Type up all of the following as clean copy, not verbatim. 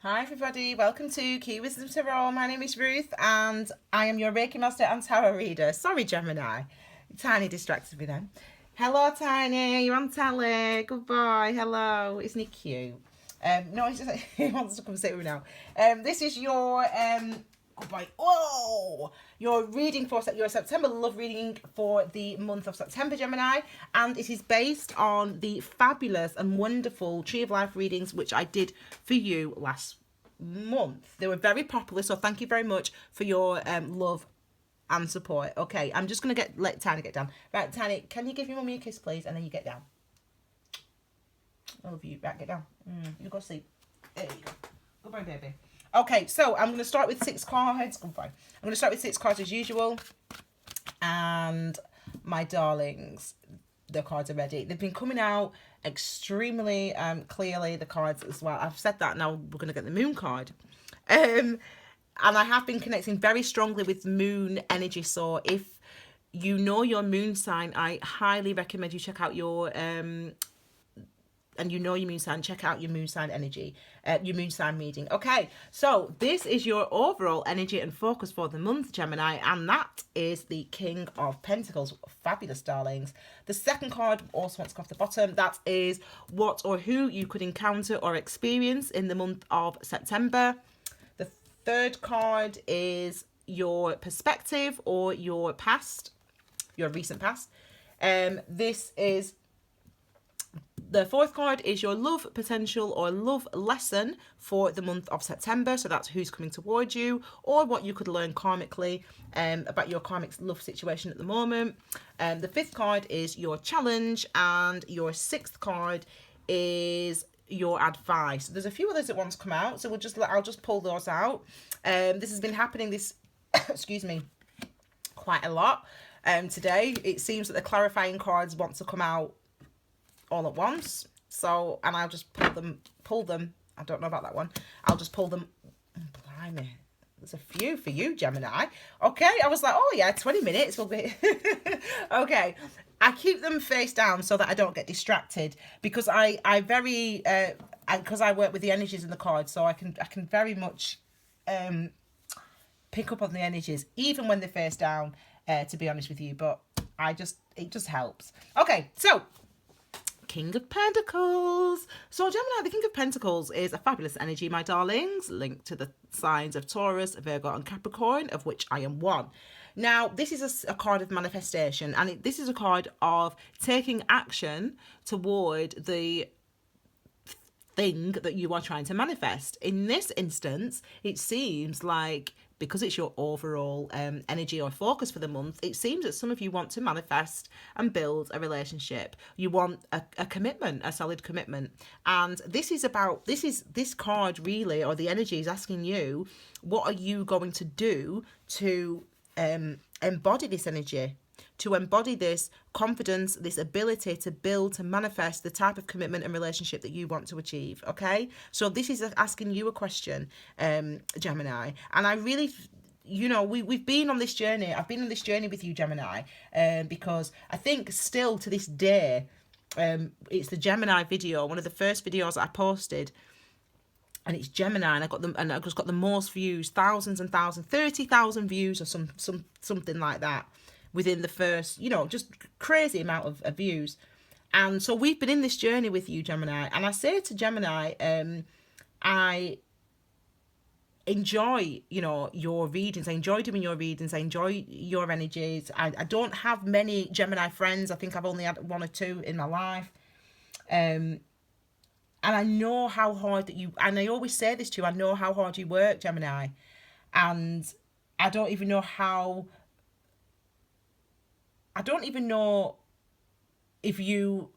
Hi everybody, welcome to Key Wisdom Tarot. My name is Ruth and I am your Reiki Master and Tarot Reader. Sorry Gemini, Tiny distracted me then. Hello Tiny, you're on telly, good boy, hello. Isn't he cute? No, he's just, he wants to come sit with me now. This is your, good boy, whoa! Your reading for your September love reading for the month of September, Gemini. And it is based on the fabulous and wonderful Tree of Life readings which I did for you last month. They were very popular, so thank you very much for your love and support. Okay, I'm just going to let Tiny get down. Right, Tiny, can you give your mummy a kiss, please? And then you get down. I love you. Right, get down. You go sleep. There you go. Goodbye, baby. Okay, so I'm going to start with 6 cards. Goodbye. I'm going to start with 6 cards as usual. And my darlings, the cards are ready. They've been coming out extremely clearly, the cards as well. I've said that, now we're going to get the moon card. And I have been connecting very strongly with moon energy. So if you know your moon sign, I highly recommend you check out your and you know your moon sign, check out your moon sign energy, your moon sign reading. Okay, so this is your overall energy and focus for the month, Gemini, and that is the King of Pentacles. Fabulous, darlings. The second card also wants to go off the bottom. That is what or who you could encounter or experience in the month of September. The third card is your perspective or your past, your recent past. This is the fourth card is your love potential or love lesson for the month of September. So that's who's coming towards you or what you could learn karmically about your karmic love situation at the moment. The fifth card is your challenge, and your sixth card is your advice. There's a few others that want to come out, so I'll just pull those out. This has been happening excuse me, quite a lot. Today it seems that the clarifying cards want to come out all at once, so, and I'll just pull them. I don't know about that one. I'll just pull them. Blimey, there's a few for you, Gemini. Okay, I was like, oh yeah, 20 minutes will be okay. I keep them face down so that I don't get distracted, because because I work with the energies in the cards, so I can very much pick up on the energies even when they're face down, to be honest with you, but it just helps. Okay, so King of Pentacles. So Gemini, the King of Pentacles is a fabulous energy, my darlings, linked to the signs of Taurus, Virgo and Capricorn, of which I am one. Now, this is a card of manifestation, and this is a card of taking action toward the thing that you are trying to manifest. In this instance, it seems like, because it's your overall energy or focus for the month, it seems that some of you want to manifest and build a relationship. You want a commitment, a solid commitment. And this card really, or the energy, is asking you, what are you going to do to embody this energy? To embody this confidence, this ability to build, to manifest the type of commitment and relationship that you want to achieve. Okay, so this is asking you a question, Gemini, and I really, we've been on this journey. I've been on this journey with you, Gemini, because I think still to this day, it's the Gemini video, one of the first videos I posted. And it's Gemini, and I just got the most views, thousands and thousands, 30,000 views or something like that within the first, just crazy amount of views. And so we've been in this journey with you, Gemini. And I say to Gemini, I enjoy, your readings. I enjoy doing your readings. I enjoy your energies. I don't have many Gemini friends. I think I've only had 1 or 2 in my life. And I know how hard and I always say this to you, I know how hard you work, Gemini. And I don't even know if you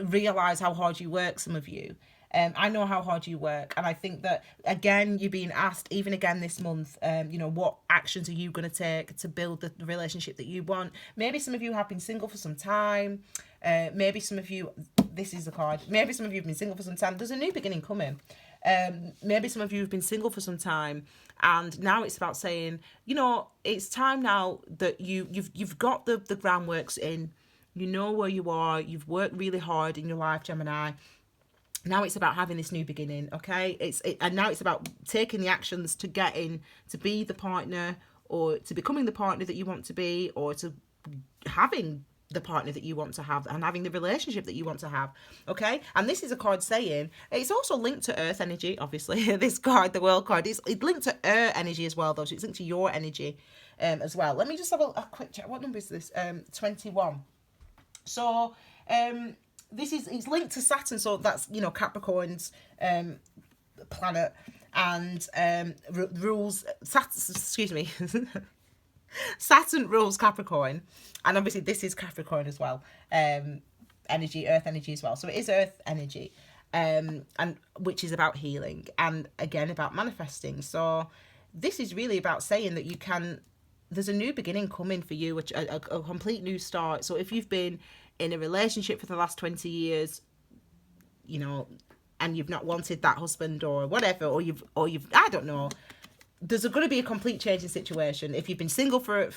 realise how hard you work, some of you. I know how hard you work, and I think that, again, you're being asked, even again this month, what actions are you going to take to build the relationship that you want? Maybe some of you have been single for some time. Maybe some of you, this is the card, maybe some of you have been single for some time. There's a new beginning coming. Maybe some of you have been single for some time, and now it's about saying, it's time now that you've got the groundworks in. You know where you are. You've worked really hard in your life, Gemini. Now it's about having this new beginning, okay? And now it's about taking the actions to get in, to be the partner, or to becoming the partner that you want to be, or to having the partner that you want to have, and having the relationship that you want to have, okay? And this is a card saying, it's also linked to earth energy, obviously. This card, the world card, it's linked to earth energy as well, though, so it's linked to your energy as well. Let me just have a quick check. What number is this? 21. So it's linked to Saturn, so that's, you know, Capricorn's planet, and rules Saturn rules Capricorn, and obviously this is Capricorn as well, energy, earth energy as well, so it is earth energy, and which is about healing, and again about manifesting. So this is really about saying that there's a new beginning coming for you, a complete new start. So if you've been in a relationship for the last 20 years, you know, and you've not wanted that husband or whatever, or you've I don't know, there's going to be a complete change in situation. If you've been single for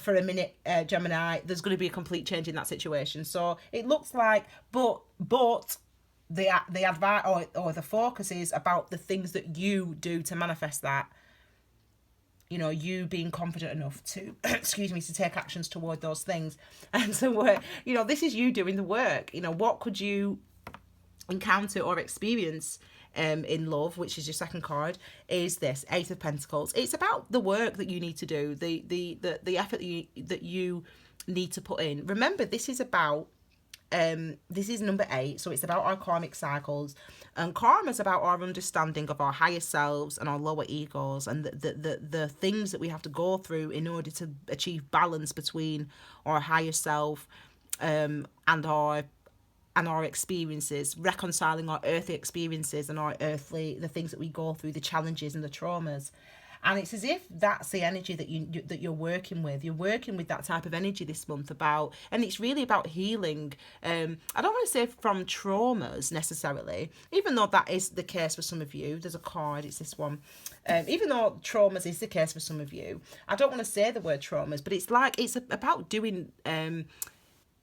a minute, Gemini, there's going to be a complete change in that situation. So it looks like, but the advice or the focus is about the things that you do to manifest that. You know, you being confident enough to, to take actions toward those things. And so, you know, this is you doing the work. You know, what could you encounter or experience in love, which is your second card, is this Eight of Pentacles. It's about the work that you need to do, the effort that you need to put in. Remember, this is about, this is number 8, so it's about our karmic cycles, and karma is about our understanding of our higher selves and our lower egos, and the things that we have to go through in order to achieve balance between our higher self and our experiences, reconciling our earthly experiences and the things that we go through, the challenges and the traumas. And it's as if that's the energy that you're working with. You're working with that type of energy this month and it's really about healing. I don't want to say from traumas necessarily, even though that is the case for some of you. There's a card, it's this one. Even though traumas is the case for some of you, I don't want to say the word traumas, but it's about doing,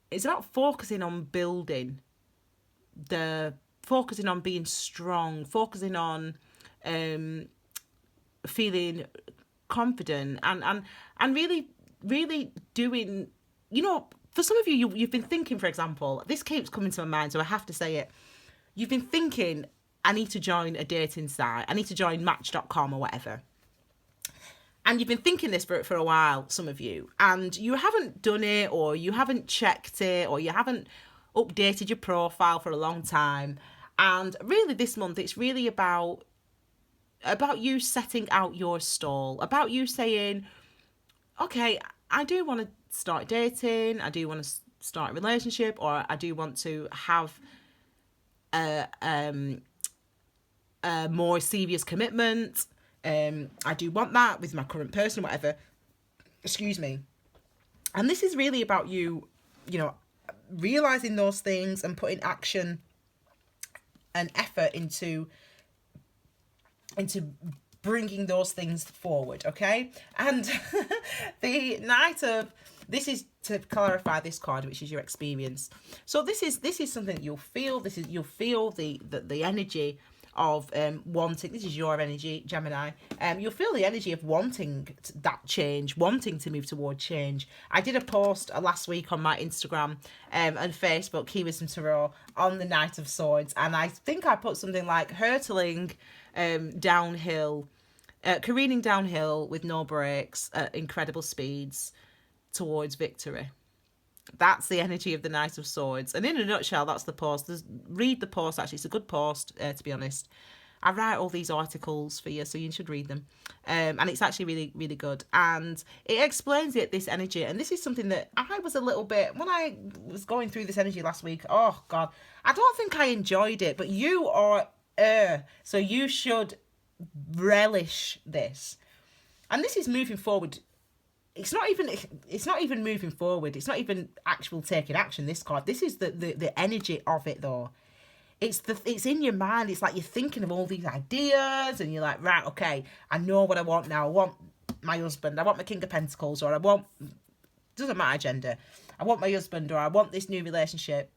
it's about focusing on building, focusing on being strong, focusing on feeling confident, and really doing, you know, for some of you've been thinking, for example, this keeps coming to my mind, so I have to say it. You've been thinking, I need to join a dating site, I need to join Match.com or whatever. And you've been thinking this for a while, some of you, and you haven't done it, or you haven't checked it, or you haven't updated your profile for a long time. And really this month, it's really about you setting out your stall, about you saying, okay, I do want to start dating, I do want to start a relationship, or I do want to have a more serious commitment. I do want that with my current person, whatever. Excuse me. And this is really about you, you know, realizing those things and putting action and effort into bringing those things forward, okay? And the Knight of, this is to clarify this card, which is your experience. So this is something that you'll feel. You'll feel the energy of wanting. This is your energy, Gemini. You'll feel the energy of wanting that change, wanting to move toward change. I did a post last week on my Instagram and Facebook, Key Wisdom Tarot, on the Knight of Swords, and I think I put something like hurtling downhill, careening downhill with no brakes at incredible speeds towards victory. That's the energy of the Knight of Swords. And in a nutshell, that's the post. Read the post, actually. It's a good post, to be honest. I write all these articles for you, so you should read them. And it's actually really, really good. And it explains this energy. And this is something that I was a little bit, when I was going through this energy last week, oh, God, I don't think I enjoyed it. But you are so you should relish this. And this is moving forward. It's not even moving forward. It's not even actual taking action, this card. This is the energy of it, though. It's in your mind. It's like you're thinking of all these ideas and you're like, right, okay, I know what I want now. I want my husband. I want my King of Pentacles, or I want, doesn't matter gender. I want my husband, or I want this new relationship,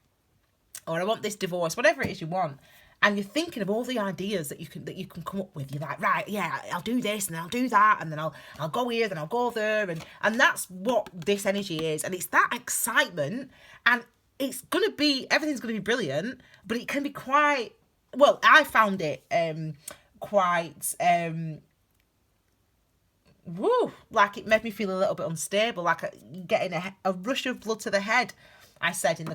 or I want this divorce, whatever it is you want, and you're thinking of all the ideas that you can come up with. You're like, right, yeah, I'll do this and I'll do that, and then I'll go here, then I'll go there, and that's what this energy is, and it's that excitement, and it's gonna be, everything's gonna be brilliant, but it can be quite, well, I found it quite like it made me feel a little bit unstable, like getting a rush of blood to the head, I said in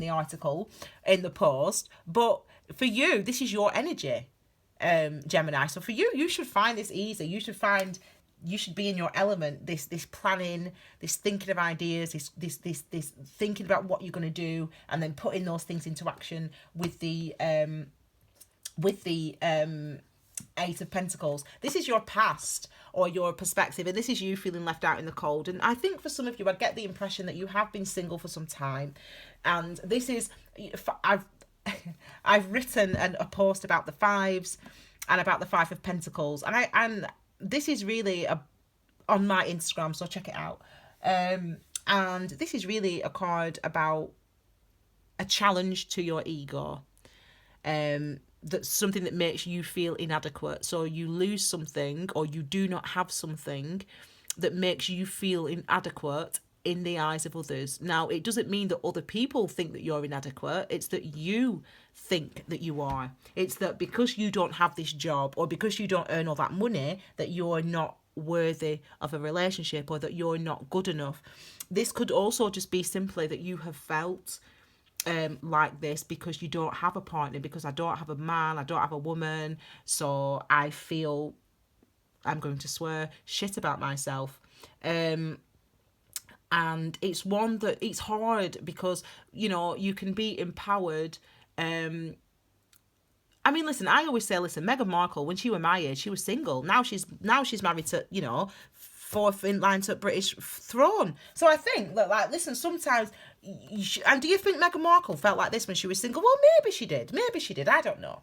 the article, in the post. But for you, this is your energy, Gemini. So for you, you should find this easy. You should be in your element. This planning, this thinking of ideas, this thinking about what you're going to do, and then putting those things into action with the Eight of Pentacles. This is your past or your perspective, and this is you feeling left out in the cold. And I think for some of you, I get the impression that you have been single for some time, and this is, I've written a post about the fives and about the Five of Pentacles, and this is really on my Instagram, so check it out. And this is really a card about a challenge to your ego. That's something that makes you feel inadequate. So you lose something, or you do not have something that makes you feel inadequate in the eyes of others. Now, it doesn't mean that other people think that you're inadequate. It's that you think that you are. It's that because you don't have this job, or because you don't earn all that money, that you're not worthy of a relationship, or that you're not good enough. This could also just be simply that you have felt like this because you don't have a partner, because I don't have a man, I don't have a woman, so I feel, I'm going to swear, shit about myself. And it's one that it's hard because, you know, you can be empowered. I mean, listen, I always say, listen, Meghan Markle, when she was my age, she was single. Now she's married to, you know, fourth in line to British throne. So I think that, like, listen, sometimes and do you think Meghan Markle felt like this when she was single? Well, maybe she did. I don't know.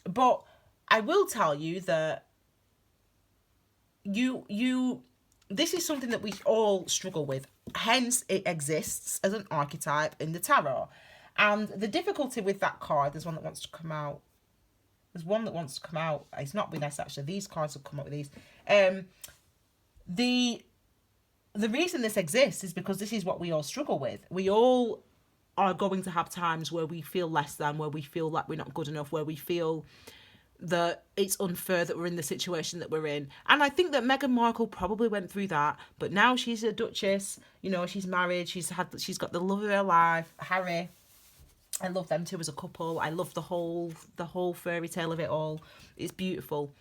But I will tell you that this is something that we all struggle with. Hence, it exists as an archetype in the tarot. And the difficulty with that card, there's one that wants to come out. It's not with us, actually. These cards have come up with these. The reason this exists is because this is what we all struggle with. We all are going to have times where we feel less than, where we feel like we're not good enough, where we feel that it's unfair that we're in the situation that we're in. And I think that Meghan Markle probably went through that, but now she's a duchess, you know, she's married, she's got the love of her life, Harry. I love them two as a couple. I love the whole fairy tale of it all. It's beautiful.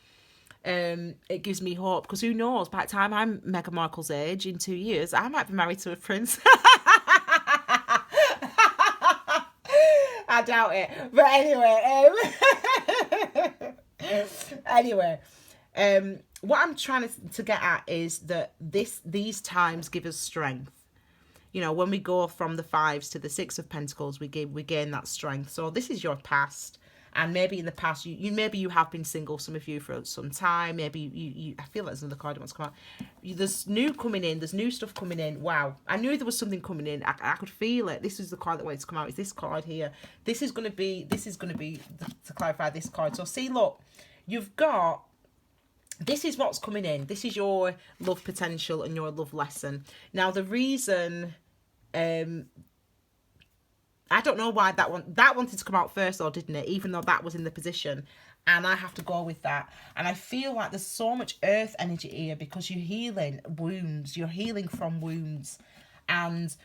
It gives me hope, because who knows, by the time I'm Meghan Markle's age, in 2 years, I might be married to a prince. I doubt it. But anyway, what I'm trying to get at is that these times give us strength. You know, when we go from the fives to the Six of Pentacles, we gain that strength. So this is your past. And maybe in the past, maybe you have been single, some of you, for some time. Maybe you I feel like there's another card that wants to come out. There's new coming in. There's new stuff coming in. Wow. I knew there was something coming in. I could feel it. This is the card that wanted to come out. It's this card here. This is going to be, to clarify this card. So see, look, you've got, this is what's coming in. This is your love potential and your love lesson. Now, the reason, I don't know why that wanted to come out first, though, didn't it? Even though that was in the position. And I have to go with that. And I feel like there's so much earth energy here because you're healing wounds. You're healing from wounds. And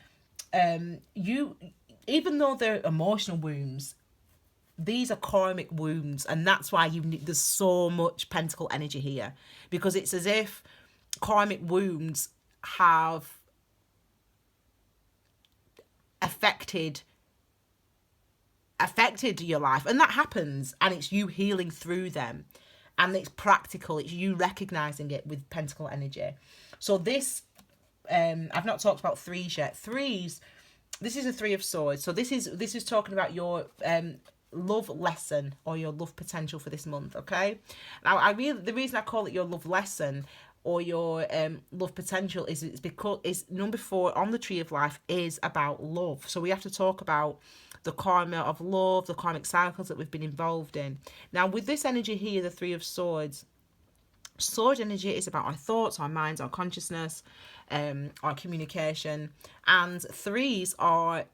even though they're emotional wounds, these are karmic wounds. And that's why there's so much pentacle energy here. Because it's as if karmic wounds have affected your life, and that happens, and it's you healing through them, and it's practical. It's you recognizing it with pentacle energy. So this, I've not talked about threes yet. Threes, this is a Three of Swords. So this is talking about your love lesson or your love potential for this month. Okay. Now, the reason I call it your love lesson, or your love potential is because is number 4 on the tree of life is about love. So we have to talk about the karma of love, the karmic cycles that we've been involved in. Now with this energy here, the 3 of Swords, sword energy is about our thoughts, our minds, our consciousness, our communication, and 3s are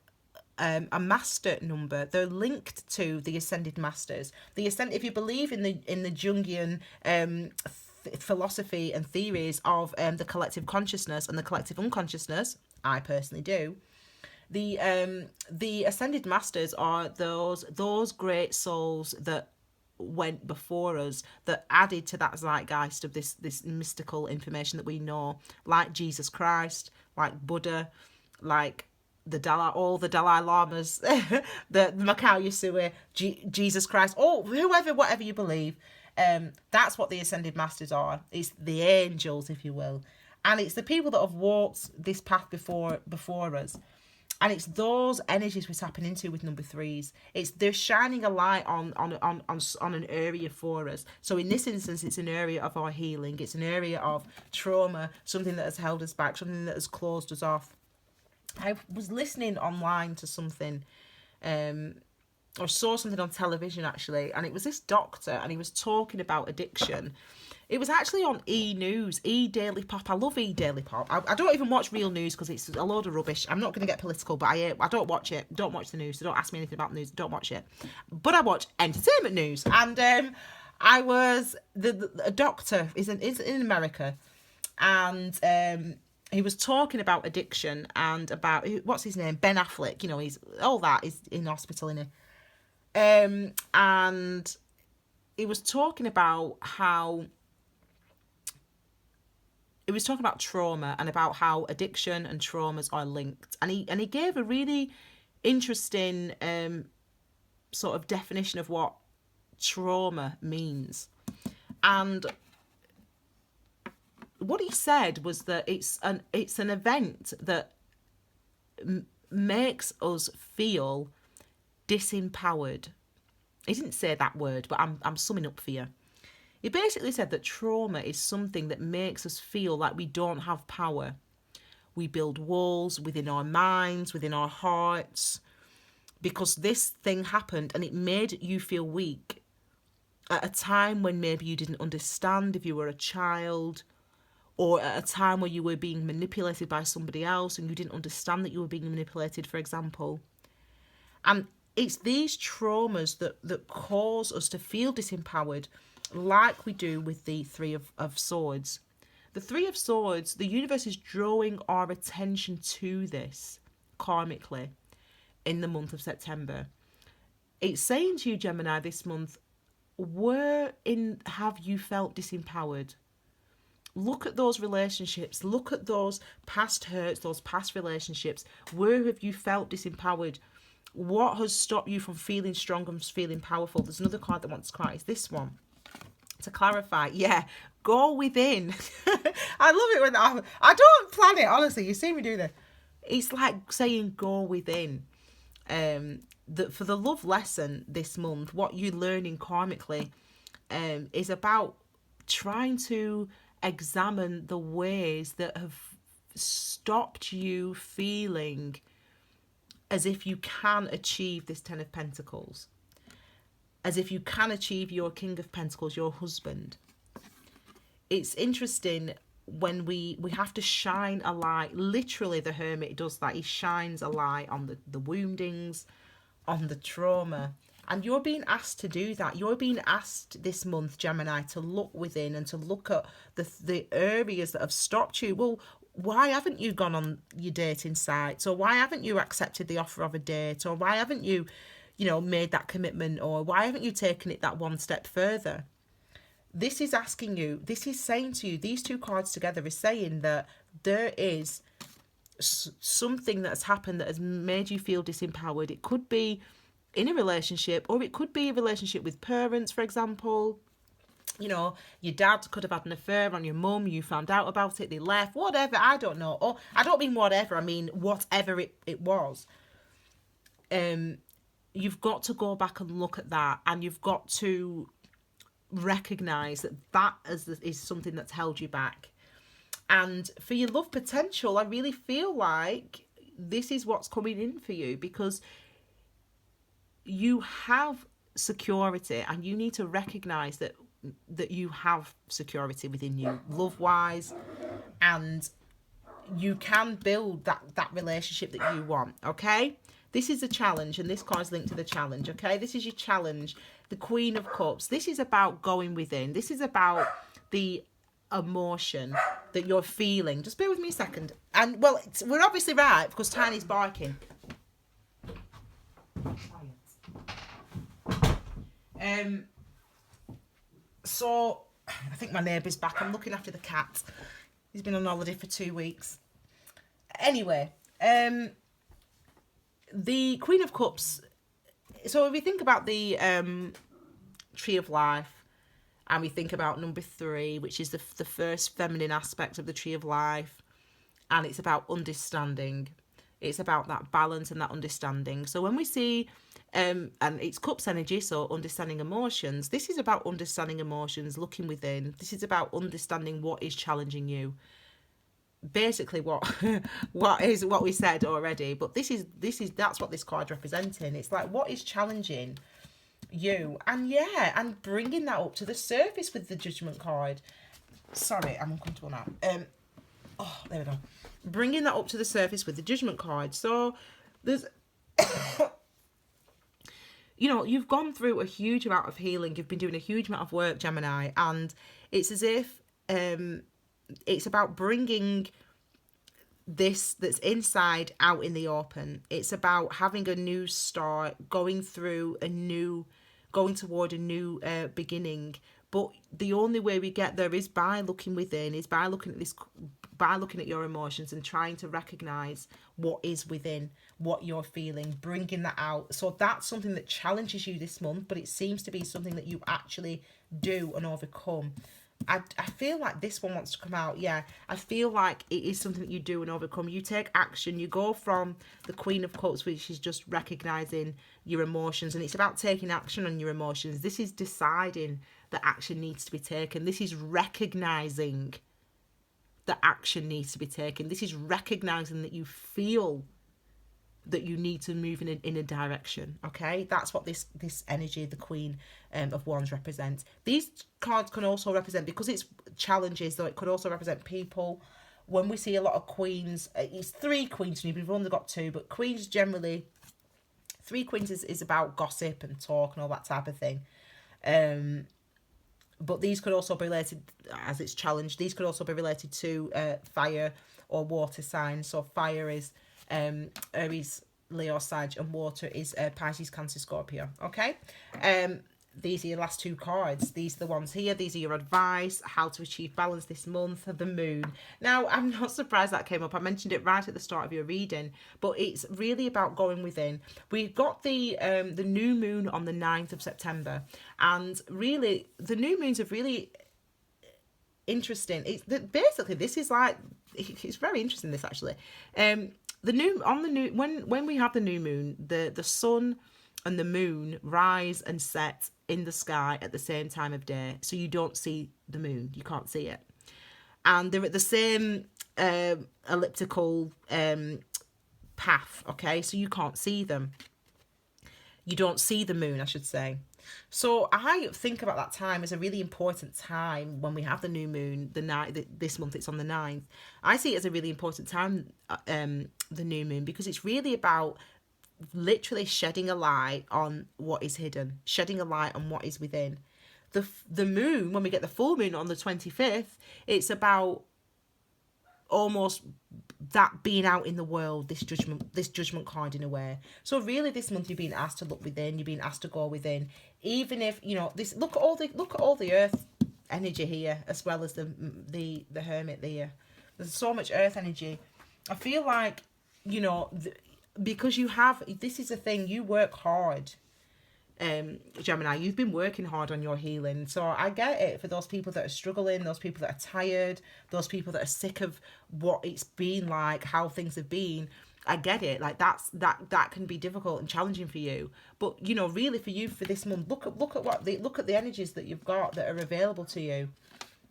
a master number. They're linked to the ascended masters. If you believe in the Jungian philosophy and theories of the collective consciousness and the collective unconsciousness, I personally do. The ascended masters are those great souls that went before us, that added to that zeitgeist of this mystical information that we know, like Jesus Christ, like Buddha, like all the Dalai Lamas, the Macau Yesui, Jesus Christ, whatever you believe. That's what the ascended masters are. It's the angels, if you will, and it's the people that have walked this path before us. And it's those energies we're tapping into with number 3s. They're shining a light on an area for us. So in this instance, it's an area of our healing. It's an area of trauma, something that has held us back, something that has closed us off. I was listening online to something, or saw something on television actually, and it was this doctor, and he was talking about addiction. It was actually on E-News, E-Daily Pop. I love E-Daily Pop. I don't even watch real news because it's a load of rubbish. I'm not going to get political, but I don't watch it. Don't watch the news. So don't ask me anything about the news. Don't watch it. But I watch entertainment news. And I was... a doctor is in America. And he was talking about addiction and about... What's his name? Ben Affleck. You know, he's all that is in hospital, isn't he? And he was talking about how... It was talking about trauma and about how addiction and traumas are linked, and he gave a really interesting sort of definition of what trauma means. And what he said was that it's an event that makes us feel disempowered. He didn't say that word, but I'm summing up for you. He basically said that trauma is something that makes us feel like we don't have power. We build walls within our minds, within our hearts, because this thing happened and it made you feel weak at a time when maybe you didn't understand if you were a child, or at a time where you were being manipulated by somebody else and you didn't understand that you were being manipulated, for example. And it's these traumas that cause us to feel disempowered, like we do with the 3 of Swords. The 3 of Swords, the universe is drawing our attention to this karmically in the month of September. It's saying to you, Gemini, this month, have you felt disempowered? Look at those relationships. Look at those past hurts, those past relationships. Where have you felt disempowered? What has stopped you from feeling strong and feeling powerful? There's another card that wants to cry. It's this one. To clarify, go within. I love it when I don't plan it, honestly. You see me do that. It's like saying go within. For the love lesson this month, what you're learning karmically is about trying to examine the ways that have stopped you feeling as if you can achieve this 10 of Pentacles. As if you can achieve your King of Pentacles, your husband. It's interesting when we have to shine a light. Literally, the Hermit does that. He shines a light on the woundings, on the trauma. And you're being asked to do that. You're being asked this month, Gemini, to look within and to look at the areas that have stopped you. Well, why haven't you gone on your dating sites? Or why haven't you accepted the offer of a date? Or why haven't you made that commitment? Or why haven't you taken it that one step further? This is asking you, this is saying to you, these 2 cards together is saying that there is something that's happened that has made you feel disempowered. It could be in a relationship, or it could be a relationship with parents, for example. Your dad could have had an affair on your mum, you found out about it, they left, whatever, I don't know. Or I don't mean whatever, I mean whatever it was. You've got to go back and look at that, and you've got to recognise that is something that's held you back. And for your love potential, I really feel like this is what's coming in for you, because you have security, and you need to recognize that you have security within you, love wise, and you can build that relationship that you want. Okay, this is a challenge, and this card's linked to the challenge. Okay, this is your challenge, the Queen of Cups. This is about going within. This is about the emotion that you're feeling. Just bear with me a second. And well, we're obviously right, because Tiny's barking. So I think my neighbour's back. I'm looking after the cat. He's been on holiday for 2 weeks. Anyway, the Queen of Cups. So if we think about the Tree of Life, and we think about number 3, which is the first feminine aspect of the Tree of Life, and it's about understanding. It's about that balance and that understanding. So when we see, and it's Cups energy, so understanding emotions, this is about understanding emotions, looking within. This is about understanding what is challenging you. Basically what we said already, but that's what this card representing. It's like, what is challenging you, and bringing that up to the surface with the Judgment card. Sorry, I'm uncomfortable now. There we go. Bringing that up to the surface with the Judgment card. So there's you've gone through a huge amount of healing. You've been doing a huge amount of work, Gemini, and it's as if it's about bringing this that's inside out in the open. It's about having a new start, going toward a new beginning. But the only way we get there is by looking within, is by looking at your emotions and trying to recognize what is within, what you're feeling, bringing that out. So that's something that challenges you this month, but it seems to be something that you actually do and overcome. I feel like this one wants to come out. Yeah, I feel like it is something that you do and overcome. You take action. You go from the Queen of Cups, which is just recognizing your emotions, and it's about taking action on your emotions. This is deciding that action needs to be taken. This is recognizing that action needs to be taken. This is recognizing that you feel that you need to move in a direction. Okay, that's what this energy, the Queen of Wands, represents. These cards can also represent, because it's challenges, though, it could also represent people. When we see a lot of queens, it's 3 queens for me, but we've only got 2, but queens generally, 3 queens is about gossip and talk and all that type of thing. But these could also be related, as it's challenged, these could also be related to fire or water signs. So fire is Aries, Leo, Sag, and water is Pisces, Cancer, Scorpio. Okay, these are your last 2 cards. These are the ones here. These are your advice, how to achieve balance this month. The moon. Now, I'm not surprised that came up. I mentioned it right at the start of your reading, but it's really about going within. We've got the new moon on the 9th of September, and really the new moons are really interesting. Basically this is like, it's very interesting, this actually. When we have the new moon, the sun and the moon rise and set in the sky at the same time of day, so you don't see the moon, you can't see it, and they're at the same elliptical path. Okay, so you can't see them, you don't see the moon, I should say. So I think about that time as a really important time when we have the new moon. This month it's on the 9th. I see it as a really important time, the new moon, because it's really about literally shedding a light on what is hidden, shedding a light on what is within. The moon, when we get the full moon on the 25th, it's about almost that being out in the world, this judgment card in a way. So really this month you're being asked to look within, you're being asked to go within, even if this, look at all the earth energy here, as well as the hermit there. There's so much earth energy. I feel like because this is the thing, you work hard, Gemini, you've been working hard on your healing. So I get it for those people that are struggling, those people that are tired, those people that are sick of what it's been like, how things have been. I get it. Like that can be difficult and challenging for you. But really for you, for this month, look at the energies that you've got that are available to you.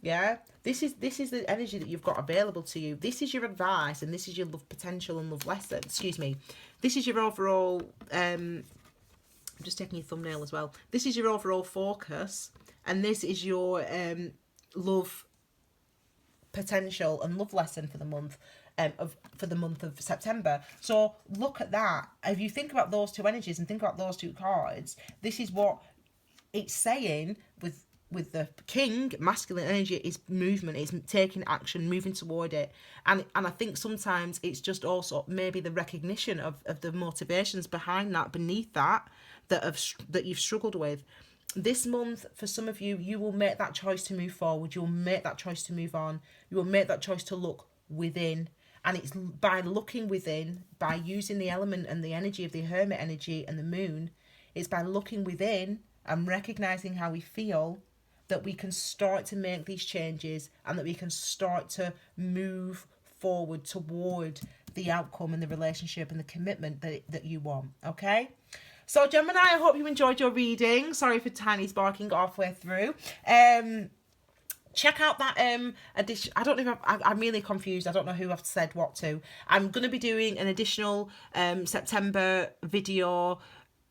Yeah, this is the energy that you've got available to you. This is your advice, and this is your love potential and love lesson. Excuse me. This is your overall. I'm just taking your thumbnail as well. This is your overall focus, and this is your love potential and love lesson for the month. For the month of September. So look at that. If you think about those two energies and think about those two cards, this is what it's saying with the king. Masculine energy is movement, it's taking action, moving toward it. And I think sometimes it's just also maybe the recognition of the motivations behind that, beneath that you've struggled with. This month, for some of you, you will make that choice to move forward. You'll make that choice to move on. You will make that choice to look within. And it's by looking within, by using the element and the energy of the hermit energy and the moon, it's by looking within and recognizing how we feel that we can start to make these changes, and that we can start to move forward toward the outcome and the relationship and the commitment that you want. Okay? So Gemini, I hope you enjoyed your reading. Sorry for Tiny's barking halfway through. Check out that edition. I don't know if I'm really confused. I don't know who I've said what to. I'm going to be doing an additional September video,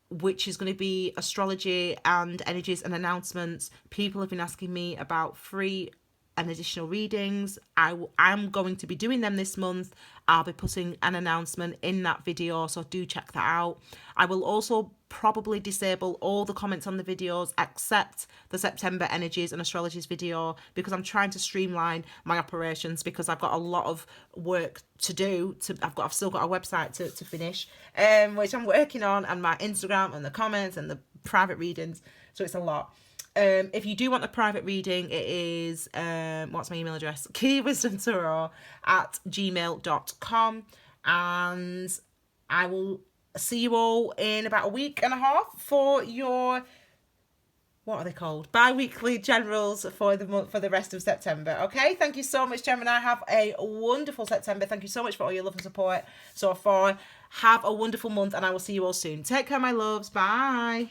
which is going to be astrology and energies and announcements. People have been asking me about free and additional readings. I'm going to be doing them this month. I'll be putting an announcement in that video, so do check that out. I will also probably disable all the comments on the videos except the September energies and astrologies video, because I'm trying to streamline my operations, because I've got a lot of work to do. I've still got a website to finish, which I'm working on, and my Instagram and the comments and the private readings, so it's a lot. If you do want a private reading, it is what's my email address? keywisdomtarot@gmail.com, and I will see you all in about a week and a half for your, what are they called, bi-weekly generals for the month, for the rest of September. Okay, thank you so much, Gemini. Have a wonderful September. Thank you so much for all your love and support so far. Have a wonderful month, and I will see you all soon. Take care, my loves. Bye.